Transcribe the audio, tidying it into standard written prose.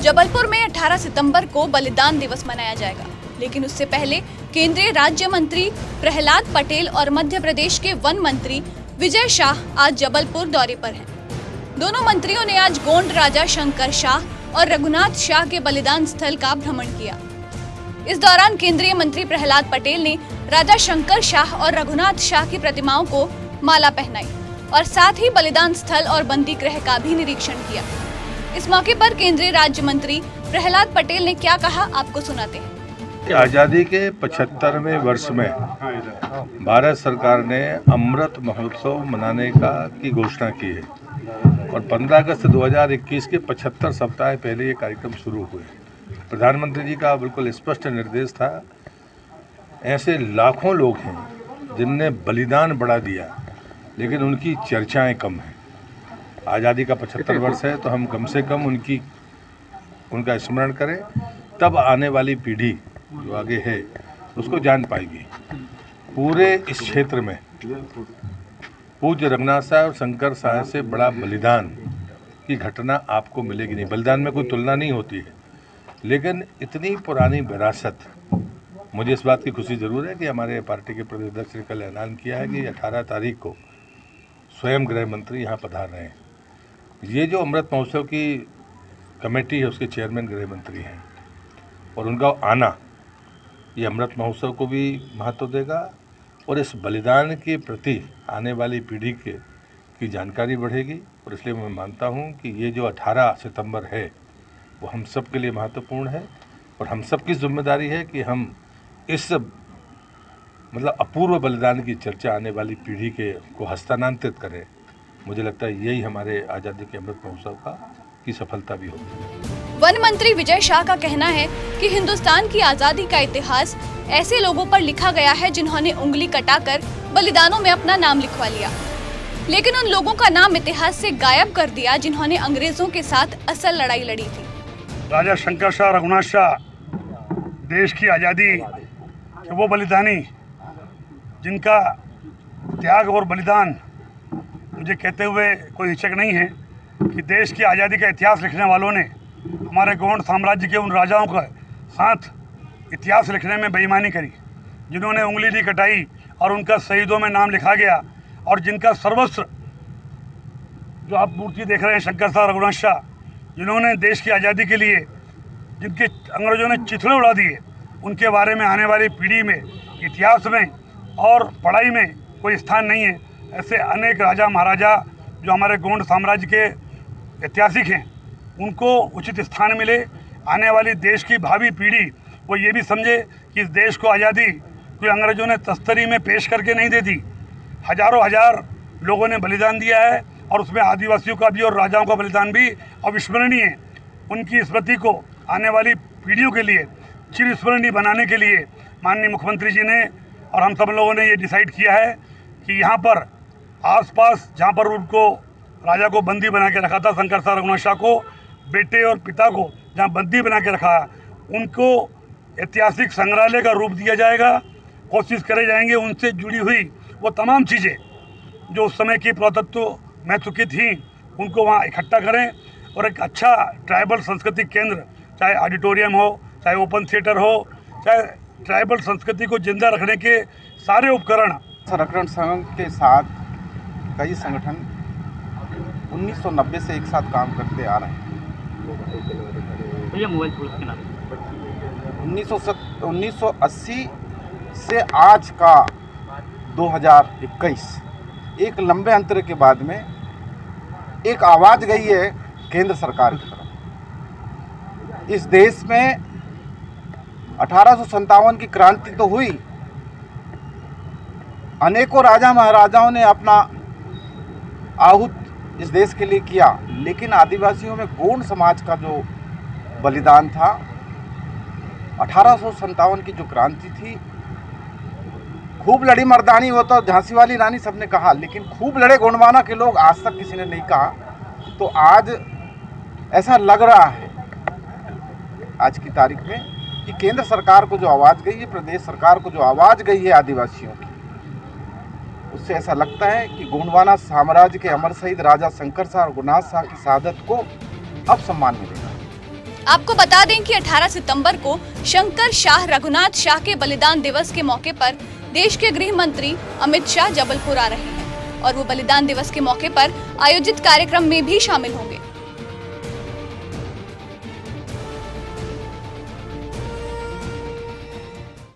जबलपुर में 18 सितंबर को बलिदान दिवस मनाया जाएगा, लेकिन उससे पहले केंद्रीय राज्य मंत्री प्रहलाद पटेल और मध्य प्रदेश के वन मंत्री विजय शाह आज जबलपुर दौरे पर हैं। दोनों मंत्रियों ने आज गोंड राजा शंकर शाह और रघुनाथ शाह के बलिदान स्थल का भ्रमण किया। इस दौरान केंद्रीय मंत्री प्रहलाद पटेल ने राजा शंकर शाह और रघुनाथ शाह की प्रतिमाओं को माला पहनाई और साथ ही बलिदान स्थल और बंदी गृह का भी निरीक्षण किया। इस मौके पर केंद्रीय राज्य मंत्री प्रहलाद पटेल ने क्या कहा, आपको सुनाते हैं। आज़ादी के 75वें वर्ष में भारत सरकार ने अमृत महोत्सव मनाने की घोषणा की है और 15 अगस्त 2021 के 75 सप्ताह पहले ये कार्यक्रम शुरू हुए। प्रधानमंत्री जी का बिल्कुल स्पष्ट निर्देश था, ऐसे लाखों लोग हैं जिनने बलिदान बढ़ा दिया लेकिन उनकी चर्चाएं कम हैं। आज़ादी का 75 वर्ष है तो हम कम से कम उनका स्मरण करें, तब आने वाली पीढ़ी जो आगे है उसको जान पाएगी। पूरे इस क्षेत्र में पूज्य रघुनाथ साहब और शंकर साहब से बड़ा बलिदान की घटना आपको मिलेगी नहीं। बलिदान में कोई तुलना नहीं होती है, लेकिन इतनी पुरानी विरासत, मुझे इस बात की खुशी ज़रूर है कि हमारे पार्टी के प्रदेश अध्यक्ष ने कल ऐलान किया है कि 18 तारीख को स्वयं गृह मंत्री यहाँ पधार रहे हैं। ये जो अमृत महोत्सव की कमेटी है उसके चेयरमैन गृह मंत्री हैं और उनका आना ये अमृत महोत्सव को भी महत्व देगा और इस बलिदान के प्रति आने वाली पीढ़ी की जानकारी बढ़ेगी। और इसलिए मैं मानता हूँ कि ये जो 18 सितंबर है वो हम सब के लिए महत्वपूर्ण है और हम सब की जिम्मेदारी है कि हम इस अपूर्व बलिदान की चर्चा आने वाली पीढ़ी को हस्तांतरित करें। मुझे लगता है यही हमारे आज़ादी के अमृत महोत्सव की सफलता भी होगी। वन मंत्री विजय शाह का कहना है कि हिंदुस्तान की आज़ादी का इतिहास ऐसे लोगों पर लिखा गया है जिन्होंने उंगली कटाकर बलिदानों में अपना नाम लिखवा लिया, लेकिन उन लोगों का नाम इतिहास से गायब कर दिया जिन्होंने अंग्रेजों के साथ असल लड़ाई लड़ी थी। राजा शंकर शाह, रघुनाथ शाह देश की आज़ादी के वो बलिदानी जिनका त्याग और बलिदान मुझे कहते हुए कोई हिचक नहीं है कि देश की आज़ादी का इतिहास लिखने वालों ने हमारे गोंड साम्राज्य के उन राजाओं के साथ इतिहास लिखने में बेईमानी करी, जिन्होंने उंगली नहीं कटाई और उनका शहीदों में नाम लिखा गया और जिनका सर्वस्व, जो आप मूर्ति देख रहे हैं शंकर शाह, रघुनाथ शाह, जिन्होंने देश की आज़ादी के लिए जिनके अंग्रेजों ने चिथड़े उड़ा दिए, उनके बारे में आने वाली पीढ़ी में, इतिहास में और पढ़ाई में कोई स्थान नहीं है। ऐसे अनेक राजा महाराजा जो हमारे गोंड साम्राज्य के ऐतिहासिक हैं, उनको उचित स्थान मिले। आने वाली देश की भावी पीढ़ी वो ये भी समझे कि इस देश को आज़ादी कोई अंग्रेजों ने तस्तरी में पेश करके नहीं दे दी। हजारों हजार लोगों ने बलिदान दिया है और उसमें आदिवासियों का भी और राजाओं का बलिदान भी अविस्मरणीय है। उनकी स्मृति को आने वाली पीढ़ियों के लिए चिरस्मरणीय बनाने के लिए माननीय मुख्यमंत्री जी ने और हम सब लोगों ने ये डिसाइड किया है कि यहाँ पर आसपास जहाँ पर उनको राजा को बंदी बना के रखा था, शंकर शाह, रघुनाथ शाह को, बेटे और पिता को जहाँ बंदी बना के रखा, उनको ऐतिहासिक संग्रहालय का रूप दिया जाएगा। कोशिश करे जाएंगे उनसे जुड़ी हुई वो तमाम चीज़ें जो उस समय की पुरातत्व महत्व की थी उनको वहाँ इकट्ठा करें और एक अच्छा ट्राइबल सांस्कृतिक केंद्र, चाहे ऑडिटोरियम हो, चाहे ओपन थिएटर हो, चाहे ट्राइबल संस्कृति को जिंदा रखने के सारे उपकरण। संरक्षण संघ के साथ कई संगठन 1990 से एक साथ काम करते आ रहे हैं। 1980 से आज का 2021, एक लंबे अंतर के बाद में एक आवाज़ गई है केंद्र सरकार की तरफ। इस देश में 1857 की क्रांति तो हुई, अनेकों राजा महाराजाओं ने अपना आहूत इस देश के लिए किया, लेकिन आदिवासियों में गोंड समाज का जो बलिदान था, 1857 की जो क्रांति थी, खूब लड़ी मर्दानी, वो तो झांसी वाली रानी सबने कहा, लेकिन खूब लड़े गोंडवाना के लोग आज तक किसी ने नहीं कहा। तो आज ऐसा लग रहा है आज की तारीख में कि केंद्र सरकार को जो आवाज़ गई है, प्रदेश सरकार को जो आवाज़ गई है आदिवासियों की, उससे ऐसा लगता है कि गोंडवाना साम्राज्य के अमर शहीद राजा शंकर शाह और रघुनाथ शाह की शहादत को अब सम्मान मिलेगा। आपको बता दें कि 18 सितंबर को शंकर शाह रघुनाथ शाह के बलिदान दिवस के मौके पर देश के गृह मंत्री अमित शाह जबलपुर आ रहे हैं और वो बलिदान दिवस के मौके पर आयोजित कार्यक्रम में भी शामिल होंगे।